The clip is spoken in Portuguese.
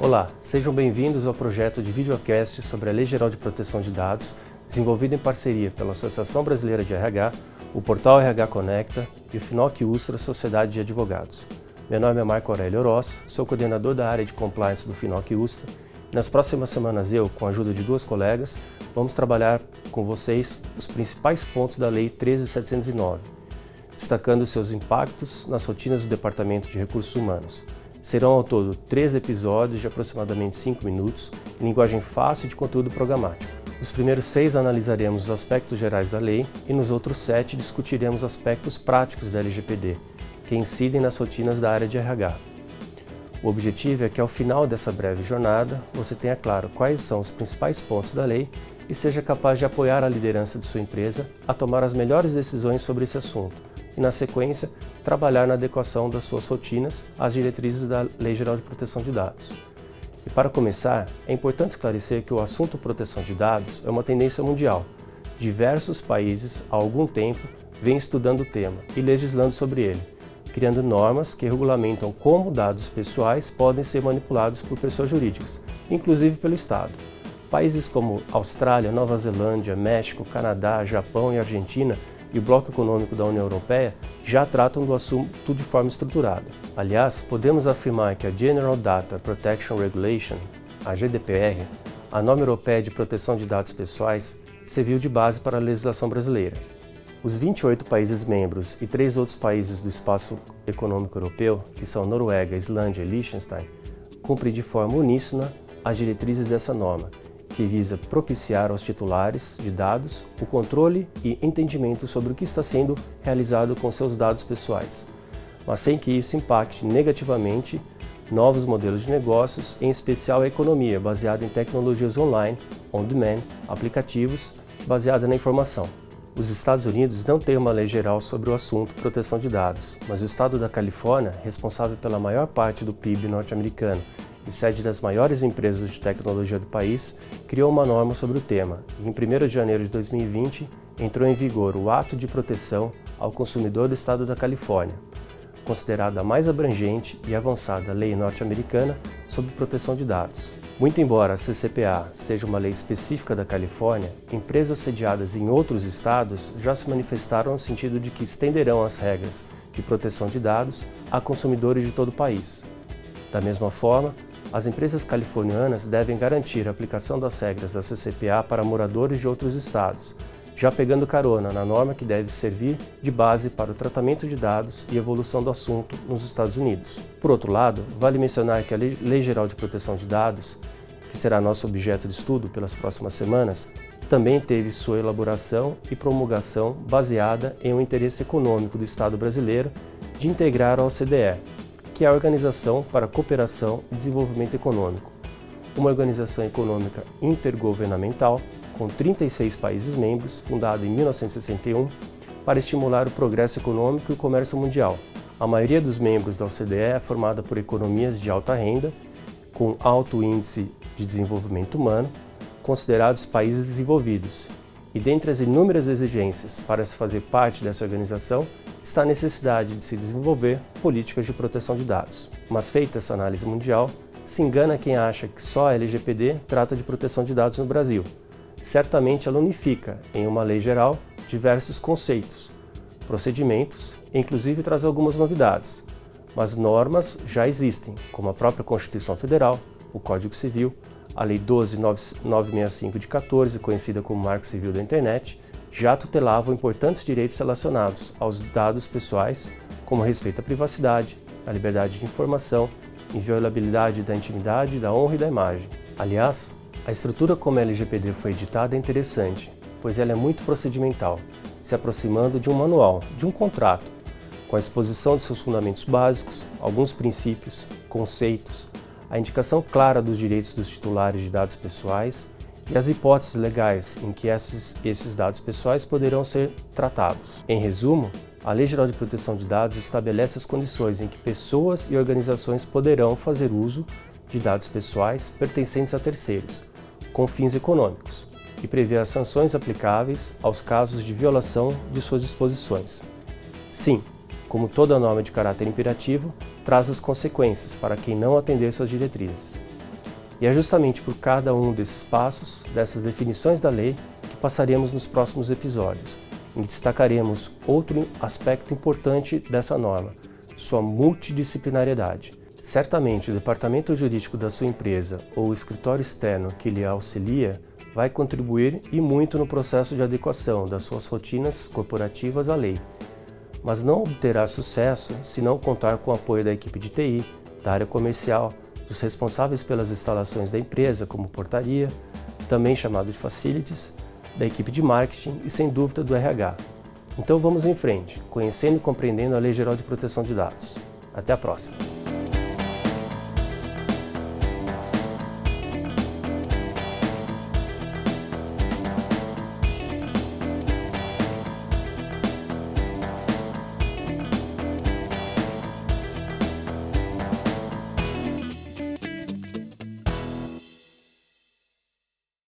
Olá, sejam bem-vindos ao projeto de videocast sobre a Lei Geral de Proteção de Dados, desenvolvido em parceria pela Associação Brasileira de RH, o Portal RH Conecta e o FINOC Ustra Sociedade de Advogados. Meu nome é Marco Aurélio Oroz, sou coordenador da área de compliance do FINOC Ustra e nas próximas semanas eu, com a ajuda de duas colegas, vamos trabalhar com vocês os principais pontos da Lei 13.709, destacando seus impactos nas rotinas do Departamento de Recursos Humanos. Serão ao todo 3 episódios de aproximadamente 5 minutos, em linguagem fácil de conteúdo programático. Nos primeiros 6 analisaremos os aspectos gerais da lei e nos outros 7 discutiremos aspectos práticos da LGPD, que incidem nas rotinas da área de RH. O objetivo é que ao final dessa breve jornada você tenha claro quais são os principais pontos da lei e seja capaz de apoiar a liderança de sua empresa a tomar as melhores decisões sobre esse assunto e, na sequência, trabalhar na adequação das suas rotinas às diretrizes da Lei Geral de Proteção de Dados. E para começar, é importante esclarecer que o assunto proteção de dados é uma tendência mundial. Diversos países, há algum tempo, vêm estudando o tema e legislando sobre ele, criando normas que regulamentam como dados pessoais podem ser manipulados por pessoas jurídicas, inclusive pelo Estado. Países como Austrália, Nova Zelândia, México, Canadá, Japão e Argentina e o Bloco Econômico da União Europeia já tratam do assunto de forma estruturada. Aliás, podemos afirmar que a General Data Protection Regulation, a GDPR, a norma europeia de proteção de dados pessoais, serviu de base para a legislação brasileira. Os 28 países membros e 3 outros países do Espaço Econômico Europeu, que são Noruega, Islândia e Liechtenstein, cumprem de forma uníssona as diretrizes dessa norma, que visa propiciar aos titulares de dados o controle e entendimento sobre o que está sendo realizado com seus dados pessoais, mas sem que isso impacte negativamente novos modelos de negócios, em especial a economia baseada em tecnologias online, on-demand, aplicativos, baseada na informação. Os Estados Unidos não têm uma lei geral sobre o assunto proteção de dados, mas o estado da Califórnia, responsável pela maior parte do PIB norte-americano e sede das maiores empresas de tecnologia do país, criou uma norma sobre o tema e em 1º de janeiro de 2020 entrou em vigor o Ato de Proteção ao Consumidor do Estado da Califórnia, considerada a mais abrangente e avançada lei norte-americana sobre proteção de dados. Muito embora a CCPA seja uma lei específica da Califórnia, empresas sediadas em outros estados já se manifestaram no sentido de que estenderão as regras de proteção de dados a consumidores de todo o país. Da mesma forma, as empresas californianas devem garantir a aplicação das regras da CCPA para moradores de outros estados, já pegando carona na norma que deve servir de base para o tratamento de dados e evolução do assunto nos Estados Unidos. Por outro lado, vale mencionar que a Lei Geral de Proteção de Dados, que será nosso objeto de estudo pelas próximas semanas, também teve sua elaboração e promulgação baseada em um interesse econômico do Estado brasileiro de integrar a OCDE, que é a Organização para a Cooperação e Desenvolvimento Econômico, uma organização econômica intergovernamental com 36 países membros, fundada em 1961, para estimular o progresso econômico e o comércio mundial. A maioria dos membros da OCDE é formada por economias de alta renda, com alto índice de desenvolvimento humano, considerados países desenvolvidos. E dentre as inúmeras exigências para se fazer parte dessa organização, está a necessidade de se desenvolver políticas de proteção de dados. Mas feita essa análise mundial, se engana quem acha que só a LGPD trata de proteção de dados no Brasil. Certamente ela unifica, em uma lei geral, diversos conceitos, procedimentos e inclusive traz algumas novidades. Mas normas já existem, como a própria Constituição Federal, o Código Civil, a Lei 12.965 de 14, conhecida como Marco Civil da Internet, já tutelavam importantes direitos relacionados aos dados pessoais, como respeito à privacidade, à liberdade de informação, inviolabilidade da intimidade, da honra e da imagem. Aliás, a estrutura como a LGPD foi editada é interessante, pois ela é muito procedimental, se aproximando de um manual, de um contrato, com a exposição de seus fundamentos básicos, alguns princípios, conceitos, a indicação clara dos direitos dos titulares de dados pessoais e as hipóteses legais em que esses dados pessoais poderão ser tratados. Em resumo, a Lei Geral de Proteção de Dados estabelece as condições em que pessoas e organizações poderão fazer uso de dados pessoais pertencentes a terceiros, com fins econômicos, e prevê as sanções aplicáveis aos casos de violação de suas disposições. Sim, como toda norma de caráter imperativo, traz as consequências para quem não atender suas diretrizes. E é justamente por cada um desses passos, dessas definições da lei, que passaremos nos próximos episódios, em que destacaremos outro aspecto importante dessa norma, sua multidisciplinariedade. Certamente o departamento jurídico da sua empresa ou o escritório externo que lhe auxilia vai contribuir e muito no processo de adequação das suas rotinas corporativas à lei, mas não obterá sucesso se não contar com o apoio da equipe de TI, da área comercial, dos responsáveis pelas instalações da empresa, como portaria, também chamado de facilities, da equipe de marketing e, sem dúvida, do RH. Então vamos em frente, conhecendo e compreendendo a Lei Geral de Proteção de Dados. Até a próxima!